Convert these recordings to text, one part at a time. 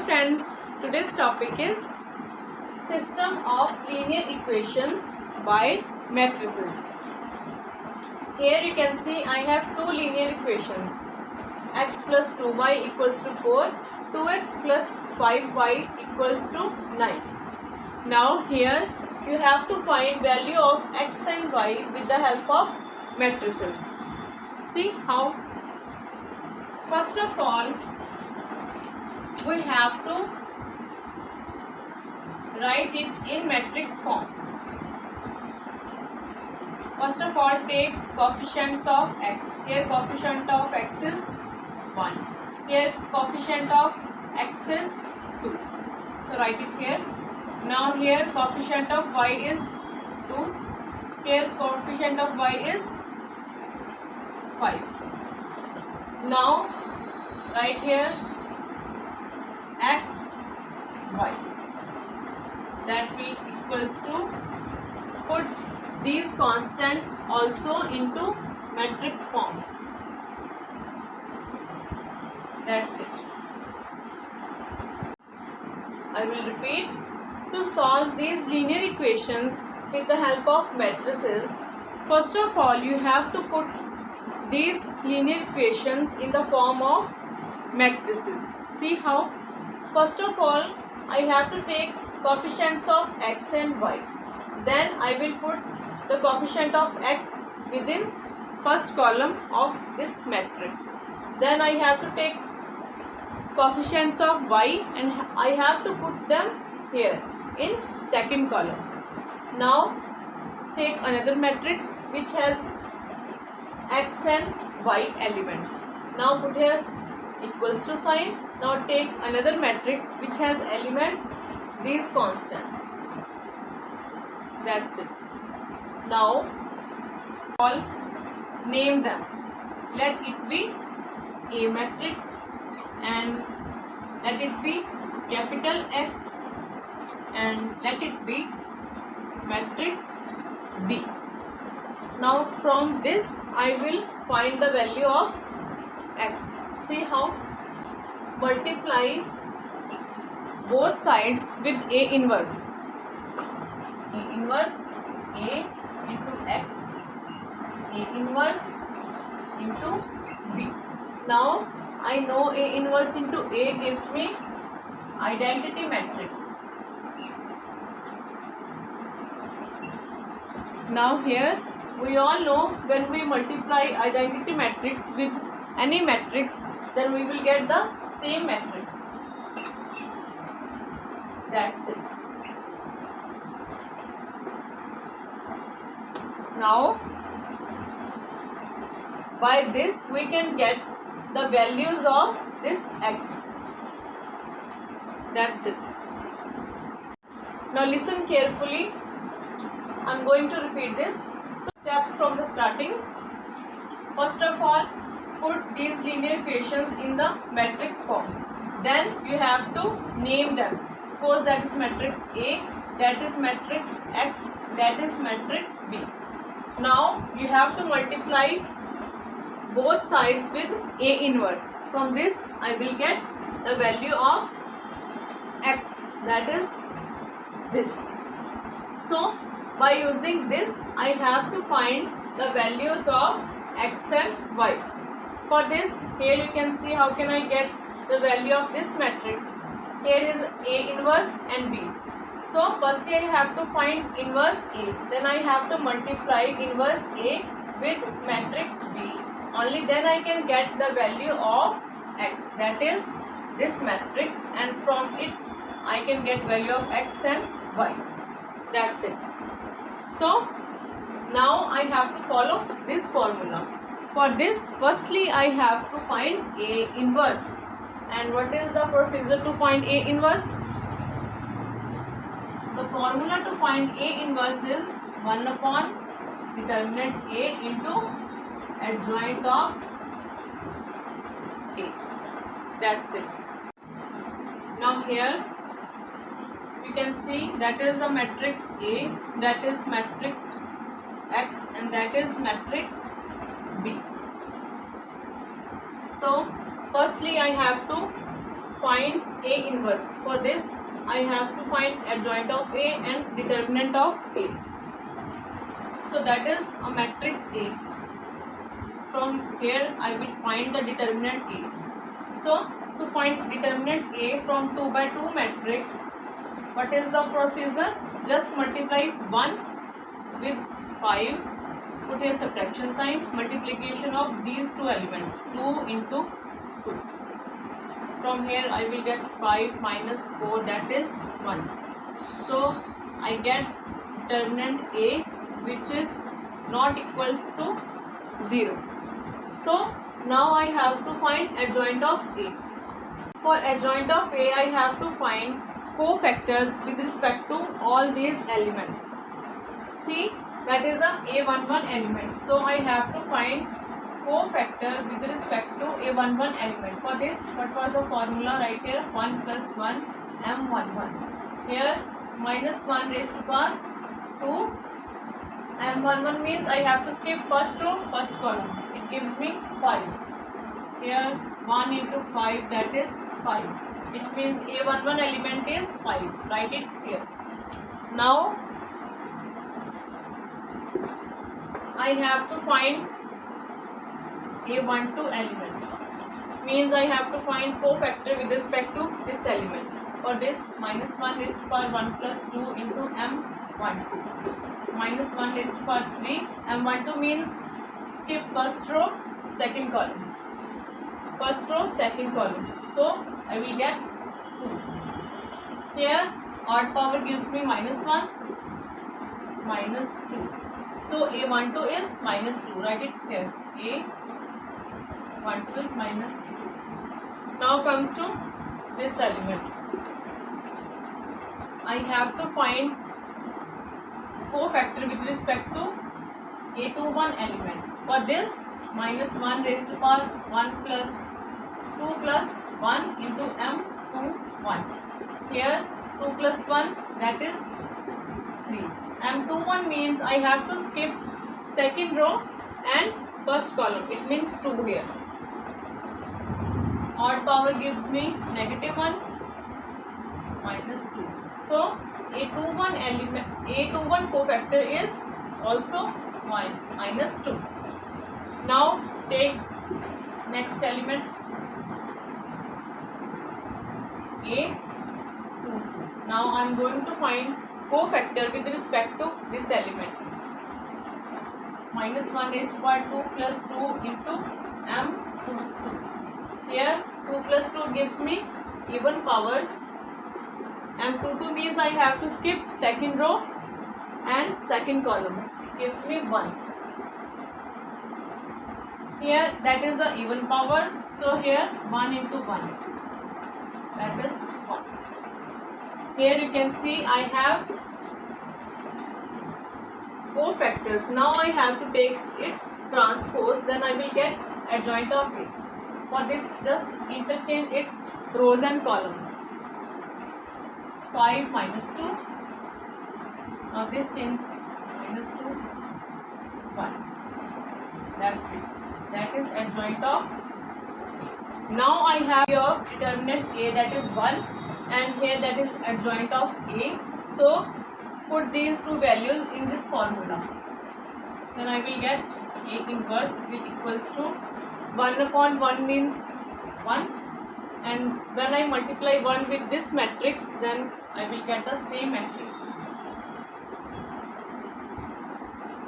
friends, today's topic is system of linear equations by matrices. Here you can see I have two linear equations, x plus 2y equals to 4, 2x plus 5y equals to 9. Now here you have to find value of x and y with the help of matrices. See how? First of all, we have to write it in matrix form. First of all, take coefficients of x. Here coefficient of x is 1. Here coefficient of x is 2. So write it here. Now here coefficient of y is 2. Here coefficient of y is 5. Now write here x, y. That will equals to, put these constants also into matrix form. That's it. I will repeat. To solve these linear equations with the help of matrices, first of all you have to put these linear equations in the form of matrices. See how? First of all, I have to take coefficients of x and y. Then I will put the coefficient of x within first column of this matrix. Then I have to take coefficients of y and I have to put them here in second column. Now take another matrix which has x and y elements. Now put here equals to sign. Now take another matrix which has elements, these constants. That's it. Now all name them. Let it be A matrix and let it be capital X and let it be matrix B. Now from this I will find the value of x. See how? Multiply both sides with A inverse. A inverse A into x, A inverse into B. Now I know A inverse into A gives me identity matrix. Now here we all know when we multiply identity matrix with any matrix, then we will get the same matrix. That's it. Now by this we can get the values of this x. That's it. Now listen carefully. I am going to repeat this. Steps from the starting. First of all, put these linear equations in the matrix form. Then you have to name them. Suppose that is matrix A, that is matrix X, that is matrix B. Now you have to multiply both sides with A inverse. From this I will get the value of x, that is this. So by using this I have to find the values of x and y. For this, here you can see how can I get the value of this matrix. Here is A inverse and B. So firstly I have to find inverse A. Then I have to multiply inverse A with matrix B. Only then I can get the value of x, that is this matrix, and from it I can get value of x and y. That's it. So now I have to follow this formula. For this, firstly I have to find A inverse. And what is the procedure to find A inverse? The formula to find A inverse is 1 upon determinant A into adjoint of A. That's it. Now here you can see that is the matrix A, that is matrix X, and that is matrix B. So firstly I have to find A inverse. For this I have to find adjoint of A and determinant of A. So that is a matrix A. From here I will find the determinant A. So to find determinant A from 2 by 2 matrix, what is the procedure? Just multiply 1 with 5, put a subtraction sign, multiplication of these two elements, 2 into 2. From here I will get 5 minus 4, that is 1. So I get determinant A which is not equal to 0. So now I have to find adjoint of A. For adjoint of A I have to find cofactors with respect to all these elements. See, that is a A11 element. So I have to find cofactor with respect to A11 element. For this, what was the formula right here? 1 plus 1 M11. Here minus 1 raised to power 2. M11 means I have to skip first row, first column. It gives me 5. Here 1 into 5, that is 5. It means A11 element is 5. Write it here. Now I have to find A12 element. Means I have to find cofactor with respect to this element. For this, minus 1 raised to power 1 plus 2 into M12. Minus 1 raised to power 3. M12 means skip first row, second column. First row, second column. So I will get 2. Here odd power gives me minus 1, minus 2. So A12 is minus 2. Write it here. A12 is minus 2. Now comes to this element. I have to find cofactor with respect to A21 element. For this, minus 1 raised to power 1 plus 2 plus 1 into M21. Here 2 plus 1, that is 3. M21 means I have to skip second row and first column. It means 2 here. Odd power gives me negative 1, minus 2. So A21 element, A21 cofactor is also 1, minus 2. Now take next element A22. Now I am going to find cofactor with respect to this element. Minus 1 raised to power 2 plus 2 into M22. Here 2 plus 2 gives me even power. M22 means I have to skip second row and second column. It gives me 1. Here that is the even power. So here 1 into 1. That is 1. Here you can see I have cofactors. Now I have to take its transpose, then I will get adjoint of it. For this, just interchange its rows and columns. 5 minus 2. Now this change minus 2, 1. That's it. That is adjoint of A. Now I have your determinant A, that is 1, and here that is adjoint of A. So put these two values in this formula. Then I will get A inverse which equals to 1 upon 1 means 1, and when I multiply 1 with this matrix, then I will get the same matrix.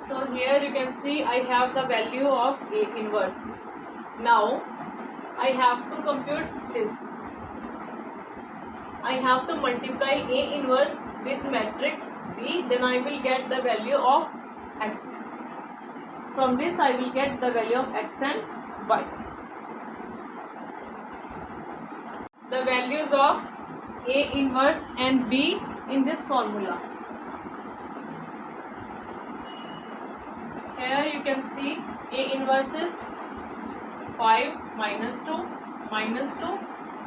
So here you can see I have the value of A inverse. Now I have to compute this. I have to multiply A inverse with matrix B, then I will get the value of X. From this I will get the value of X and Y. The values of A inverse and B in this formula. Here you can see A inverse is 5 minus 2 minus 2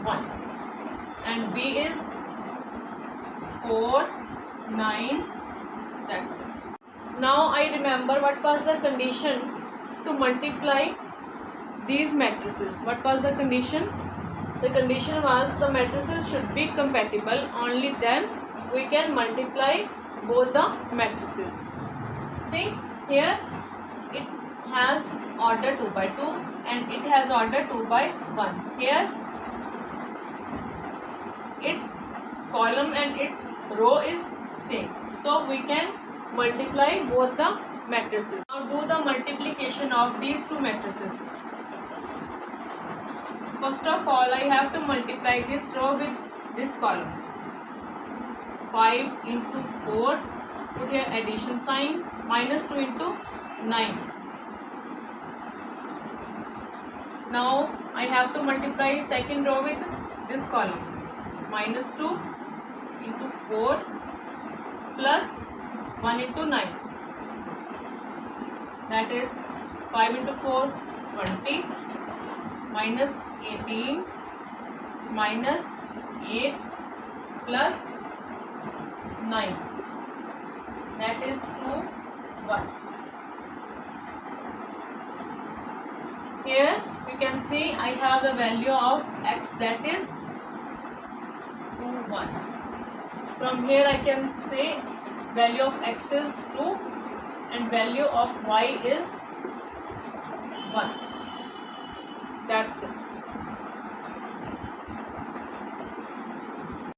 1, and B is 4 9. That's it. Now I remember what was the condition to multiply these matrices. What was the condition? the condition was the matrices should be compatible. Only then we can multiply both the matrices. See here, it has order 2 by 2 and it has order 2 by 1. Here its column and its row is same, so we can multiply both the matrices. Now do the multiplication of these two matrices. First of all, I have to multiply this row with this column. 5 into 4, put here addition sign, minus 2 into 9. Now I have to multiply second row with this column. Minus 2 into 4 plus 1 into 9. That is 5 into 4, 20, minus 18, minus 8 plus 9. That is 2, 1. Here you can see I have the value of x, that is 2, 1. From here I can say value of x is 2 and value of y is 1. That's it.